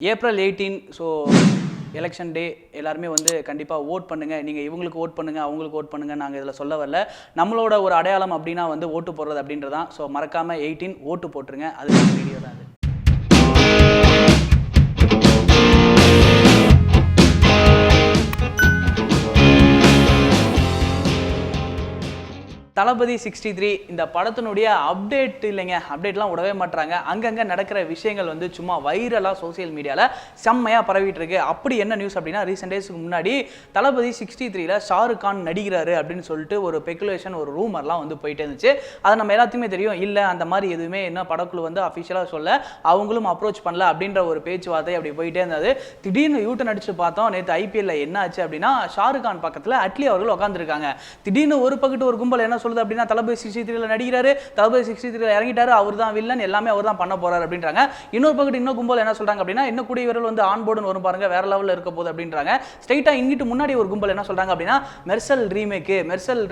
April 18 so election டே எல்லாருமே வந்து கண்டிப்பாக ஓட் பண்ணுங்கள். நீங்கள் இவங்களுக்கு ஓட் பண்ணுங்கள், அவங்களுக்கு ஓட் பண்ணுங்கள். நாங்கள் இதில் சொல்ல வரல. நம்மளோட ஒரு அடையாளம் அப்படின்னா வந்து ஓட்டு போடுறது அப்படின்றதான். ஸோ மறக்காமல் 18 ஓட்டு போட்டுருங்க. அது வீடியோ தான் அது. தளபதி 63 இந்த படத்தினுடைய அப்டேட் இல்லைங்க, அப்டேட்லாம் விடவே மாட்டாங்க. அங்கங்கே நடக்கிற விஷயங்கள் வந்து சும்மா வைரலாக சோசியல் மீடியாவில் செம்மையாக பரவிட்டு இருக்கு. அப்படி என்ன நியூஸ் அப்படின்னா, ரீசெண்ட் டேஸ்க்கு முன்னாடி தளபதி 63ல் ஷாருக் கான் நடிக்கிறாரு அப்படின்னு சொல்லிட்டு ஒரு ஸ்பெகுலேஷன், ஒரு ரூமர்லாம் வந்து போயிட்டே இருந்துச்சு. அது நம்ம எல்லாத்துக்குமே தெரியும். இல்லை அந்த மாதிரி எதுவுமே என்ன படக்குழு வந்து அஃபிஷியலாக சொல்ல, அவங்களும் அப்ரோச் பண்ணல அப்படின்ற ஒரு பேச்சுவார்த்தை அப்படி போயிட்டே இருந்தது. திடீர்னு யூட்டன் அடிச்சு பார்த்தோம். நேற்று ஐபிஎல்ல என்ன ஆச்சு அப்படின்னா, ஷாருக் கான் பக்கத்தில் அட்லி அவர்கள் உட்காந்துருக்காங்க. திடீர்னு ஒரு பக்கத்து ஒரு கும்பல் என்ன சொல்லுது அப்படின்னா, தளபதி 63ல நடிக்கிறாரு, தளபதி 63ல இறங்கிட்டாரு, அவர் தான் வில்லன், எல்லாமே அவர் தான் பண்ண போறாரு அப்படின்றாங்க. இன்னொரு பக்கத்து இன்னொரு கும்பல் என்ன சொல்றாங்க அப்படின்னா, இன்னும் கூடிய விரல் வந்து ஆன் போர்டுன்னு வரும் பாருங்க, வேற லெவல்ல இருக்க போகுது அப்படின்றாங்க. ஸ்ட்ரைட்டா இங்கிட்டு முன்னாடி ஒரு கும்பல் என்ன சொல்றாங்க அப்படின்னா, மெர்சல்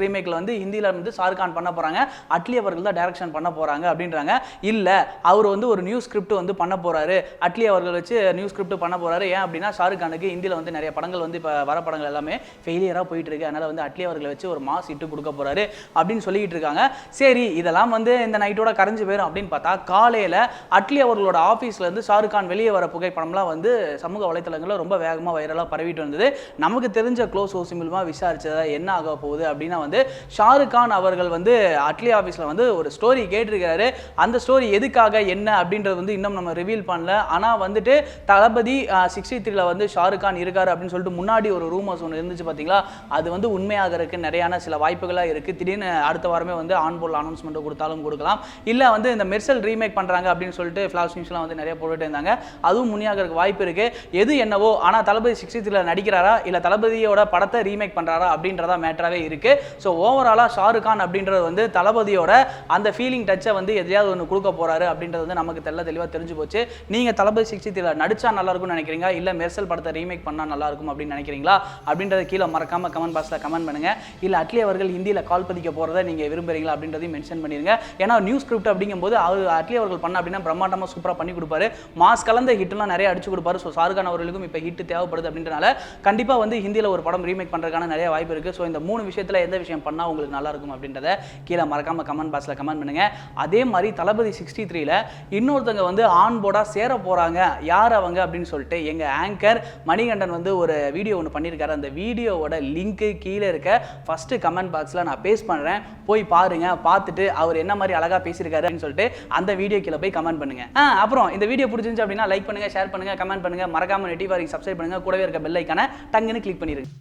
ரீமேக்ல வந்து ஹிந்தில வந்து ஷாருக் கான் பண்ண போறாங்க, அட்லி அவர்கள் தான் டைரக்ஷன் பண்ண போறாங்க அப்படின்றாங்க. இல்ல அவர் வந்து ஒரு நியூ ஸ்கிரிப்ட் வந்து பண்ண போறாரு, அட்லி அவர்கள் வச்சு நியூ ஸ்கிரிப்ட் பண்ண போறாரு. ஏன் அப்படின்னா, ஷாருக் கானுக்கு ஹிந்தில வந்து நிறைய படங்கள் வந்து இப்ப வர படங்கள் எல்லாமே ஃபெயிலியரா போயிட்டு இருக்கு. அதனால வந்து அட்லி அவர்களை வச்சு ஒரு மாஸ் ஹிட் கொடுக்க போறாரு அப்படின்னு சொல்லிட்டு இருக்காங்க. சரி, இதெல்லாம் வந்து இந்த நைட்டோட கரைஞ்சு போயிடும் அப்படின்னு பார்த்தா, காலையில அட்லி அவர்களோட ஆபீஸ்ல இருந்து ஷாருக் கான் வெளியே வர புகைப்படம்லாம் வந்து சமூக வலைத்தளங்களில் ரொம்ப வேகமா வைரலா பரவிட்டு வந்தது. நமக்கு தெரிஞ்ச க்ளோஸ் சோர்ஸ் மூலமா விசாரிச்சதா என்ன ஆக போகுது அப்படின்னா வந்து, ஷாருக் கான் அவர்கள் வந்து அட்லி ஆபீஸ்ல வந்து ஒரு ஸ்டோரி கேட்டிருக்காரு. அந்த ஸ்டோரி எதுக்காக என்ன அப்படின்றது வந்து இன்னும் நம்ம ரிவீல் பண்ணல. ஆனா வந்துட்டு தளபதி 63ல வந்து ஷாருக் கான் இருக்காரு அப்படின்னு சொல்லிட்டு முன்னாடி ஒரு ரூமர்ஸ் ஒன்று இருந்துச்சு பாத்தீங்களா, அது வந்து உண்மையாகிறதுக்கு நிறையான சில வாய்ப்புகளா இருக்கு. திடீர்னு அடுத்த வாரமே வந்து ஆன்போல் அனௌன்ஸ்மெண்ட் கொடுத்தாலும் கொடுக்கலாம். இல்ல வந்து இந்த மெர்சல் ரீமேக் பண்றாங்க அப்படின்னு சொல்லிட்டு ஃபிளாஷ் நியூஸ்லாம் வந்து நிறைய போட்டுட்டு இருந்தாங்க. அதுவும் முன்னியாகிறதுக்கு வாய்ப்பு இருக்கு. எது என்னவோ, ஆனா தளபதி 63ல நடிக்கிறாரா இல்ல தளபதியோட படத்தை ரீமேக் பண்றாரா அப்படின்றதா மேட்டராவே இருக்கு. ஸோ ஓவராலா ஷாருக் கான் அப்படின்றது வந்து தளபதியோட அந்த ஃபீலிங் டச்சை வந்து எதையாவது ஒன்று கொடுக்க போறாரு அப்படின்றது வந்து நமக்கு தெளிவாக தெரிஞ்சு போச்சு. நீங்க தளபதி 63ல நடிச்சா நல்லா இருக்கும்னு நினைக்கிறீங்க, இல்ல மெர்சல் படத்தை ரீமேக் பண்ணா நல்லா இருக்கும் அப்படின்னு நினைக்கிறீங்களா அப்படின்றத கீழே மறக்காம கமெண்ட் பாக்ஸ்ல கமெண்ட் பண்ணுங்க. இல்ல அட்லி அவர்கள் ஹிந்தியில கால் பதிக்க போறதை நீங்க விரும்புறீங்களா அப்படின்றதையும் மென்ஷன் பண்ணிருங்க. ஏன்னா நியூ ஸ்கிரிப்ட் அப்படிங்கும்போது அட்லி அவர்கள் பண்ண அப்படின்னா பிரம்மாண்டமா சூப்பரா பண்ணி கொடுப்பாரு. மாஸ் கலந்த ஹிட்லாம் நிறைய அடிச்சு கொடுப்பாரு. ஸோ ஷாருக் கான் அவர்களுக்கும் இப்போ ஹிட் தேவைப்படுது அப்படின்றனால கண்டிப்பா வந்து ஹிந்தியில ஒரு படம் ரீமேக் பண்றதுக்கான நிறைய வாய்ப்பு இருக்கு. ஸோ இந்த 3 விஷயத்துல எந்த விஷயம் பண்ணா உங்களுக்கு நல்லா இருக்கும் அப்படின்றத கீழே மறக்காம கமெண்ட் பாக்ஸ்ல கமெண்ட் பண்ணுங்க. அதே மாதிரி தளபதி 63ல இன்னொருத்தங்க வந்து ஆன் போர்டா சேர போறாங்க, யார் அவங்க அப்படின்னு சொல்லிட்டு எங்க ஆங்கர் மணிகண்டன் வந்து ஒரு வீடியோ ஒன்று பண்ணியிருக்காரு. அந்த வீடியோவோட லிங்க் கீழே இருக்க ஃபர்ஸ்ட் கமெண்ட் பாக்ஸ்ல நான் பேஸ்ட் பண்றேன், போய் பாருங்க. பார்த்துட்டு அவர் என்ன மாதிரி அழகா பேசியிருக்காரு அப்படின்னு சொல்லிட்டு அந்த வீடியோ கீழே போய் கமெண்ட் பண்ணுங்க. அப்புறம் இந்த வீடியோ பிடிச்சிருந்துச்சு அப்படின்னா லைக் பண்ணுங்க, ஷேர் பண்ணுங்க, கமெண்ட் பண்ணுங்க. மறக்காம நெட்டிவாரிக்கு சப்ஸ்கிரைப் பண்ணுங்க. கூடவே இருக்க பெல் ஐகானை டங்குன்னு கிளிக் பண்ணிருங்க.